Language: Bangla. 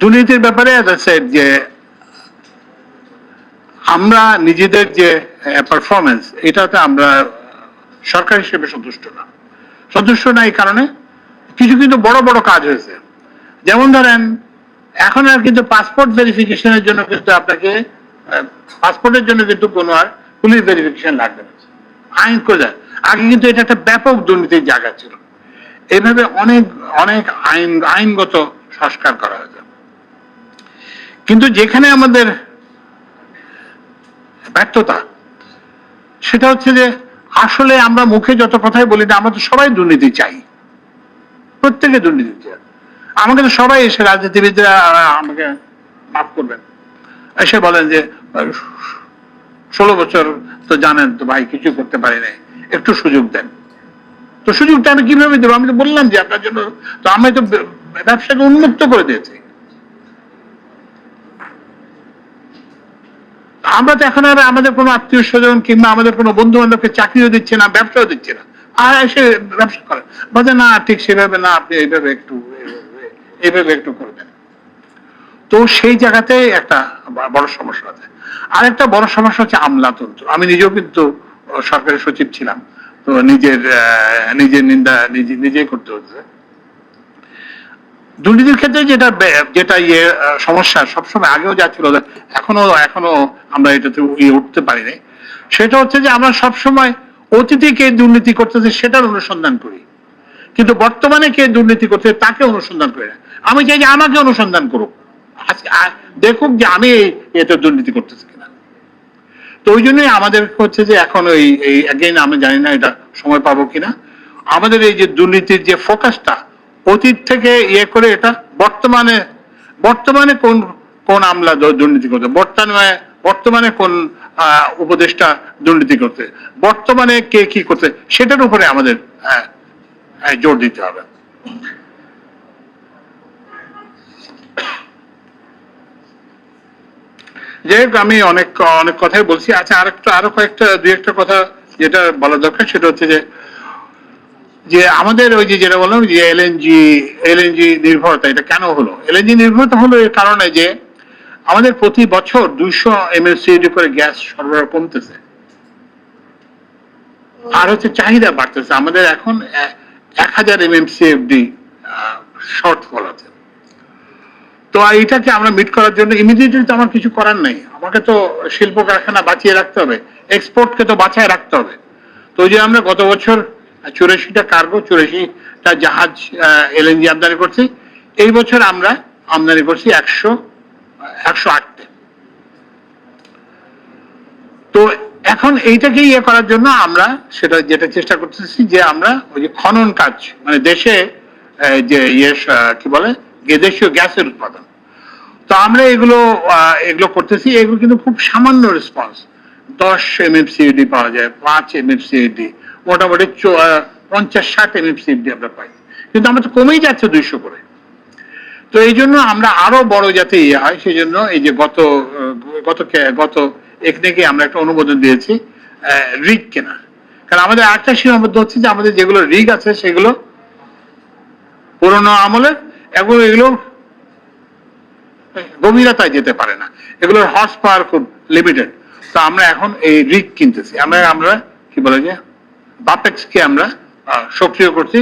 দুর্নীতির ব্যাপারে যে আমরা নিজেদের যে পারফরমেন্স এটাতে আমরা সরকার হিসেবে সন্তুষ্ট না এই কারণে কিছু কিন্তু বড় বড় কাজ হয়েছে। যেমন ধরেন এখন আর কিন্তু পাসপোর্ট ভেরিফিকেশনের জন্য কিন্তু আপনাকে পাসপোর্টের জন্য কিন্তু কোনো আর পুলিশ ভেরিফিকেশন লাগবে না, আইন করে আগে কিন্তু এটা একটা ব্যাপক দুর্নীতির জায়গা ছিল। এইভাবে অনেক অনেক আইনগত সংস্কার করা হয়েছে। কিন্তু যেখানে আমাদের ব্যর্থতা সেটা হচ্ছে যে আসলে আমরা মুখে যত কথাই বলি না, আমরা তো সবাই দুর্নীতি চাই, প্রত্যেকে দুর্নীতি চাই। আমাকে তো সবাই এসে রাজনীতিবিদরা, আমাকে মাফ করবেন, এসে বলেন যে 16 বছর তো জানেন তো ভাই কিছু করতে পারি নাই, একটু সুযোগ দেন। তো সুযোগটা আমি কিভাবে দেবো? আমি তো বললাম যে আপনার জন্য তো আমি তো ব্যবসাকে উন্মুক্ত করে দিয়েছি। আমরা তো এখন আর আমাদের কোনো আত্মীয় স্বজন কিংবা আমাদের কোনো বন্ধু বান্ধবকে চাকরিও দিচ্ছে না, ব্যবসাও দিচ্ছে না, আর এসে ব্যবসা করে বলছে না ঠিক সেভাবে না, আপনি এইভাবে একটু করবেন। তো সেই জায়গাতে একটা বড় সমস্যা আছে। আর একটা বড় সমস্যা হচ্ছে আমলাতন্ত্র। আমি নিজেও কিন্তু সরকারি সচিব ছিলাম, তো নিজের নিন্দা নিজেই করতে হচ্ছে। দুর্নীতির ক্ষেত্রে যেটা সমস্যা সবসময় আগেও যা ছিল, এখনো আমরা এটাতে উঠতে পারি নাই, সেটা হচ্ছে যে আমরা সবসময় অতীতে কে দুর্নীতি করতেছে সেটার অনুসন্ধান করি, কিন্তু বর্তমানে কে দুর্নীতি করছে তাকে অনুসন্ধান করি না। আমি চাই যে আমাকে অনুসন্ধান করুক, দেখুক যে আমি এতে দুর্নীতি করতেছি কিনা। তো ওই জন্যই আমাদের হচ্ছে যে এখন এগেইন আমি জানি না এটা সময় পাবো কিনা, আমাদের এই যে দুর্নীতির যে ফোকাসটা অতীত থেকে করে এটা বর্তমানে কোন আমলা দুর্নীতি করতে, বর্তমানে কোন উপদেষ্টা দুর্নীতি করতে, বর্তমানে কে কি করতে, সেটার উপরে আমাদের জোর দিতে হবে। যাই হোক, আমি অনেক কথাই বলছি। আচ্ছা, আরো দুই একটা কথা যেটা বলা দরকার সেটা হচ্ছে যে আমাদের ওই যে যেটা বললাম যে এলএনজি নির্ভরতা, এটা কেন হলো? এলএনজি নির্ভরতা হলো এর কারণে যে আমাদের প্রতি বছর 200 MMSCFD করে গ্যাস সরবরাহ কমতেছে, আর হচ্ছে চাহিদা বাড়তেছে। আমাদের এখন 1000 MMSCFD শর্টফল আছে। তো এইটাকে আমরা মিট করার জন্য ইমিডিয়েটলি তো আমার কিছু করার নেই, আমাকে তো শিল্প কারখানা বাঁচিয়ে রাখতে হবে, এক্সপোর্টকে তো বাঁচায় রাখতে হবে। তো যে আমরা গত বছর 84টা কার্গো, 84টা জাহাজ এলএনজি আমদানি করছি, এই বছর আমরা আমদানি করছি 108টে। তো এখন এইটাকে করার জন্য আমরা যেটা চেষ্টা করতেছি যে আমরা ওই যে খনন কাজ, মানে দেশে যে কি বলে দেশীয় গ্যাসের উৎপাদন, তো আমরা এগুলো করতেছি। এগুলো কিন্তু খুব সামান্য রেসপন্স, 10 MMSCFD পাওয়া যায়, 5 MMSCFD, মোটামুটি 50-60 MMSCFD আমরা পাই, কিন্তু আমরা তো কমেই যাচ্ছে 200 করে। তো এই জন্য আমরা আরো বড় যাতে হয়, সেই জন্য এই যে গত একনেকে আমরা একটা অনুমোদন দিয়েছি রিগ কেনা। কারণ আমাদের আরেকটা সীমাবদ্ধ হচ্ছে যে আমাদের যেগুলো রিগ আছে সেগুলো পুরোনো আমলের, এগুলো গভীরতায় যেতে পারে না, এগুলোর হর্স পাওয়ার খুব লিমিটেড। তো আমরা এখন এই রিগ কিনতেছি, আমরা কি বলে যে বাপেক্সকে আমরা সক্রিয় করছি।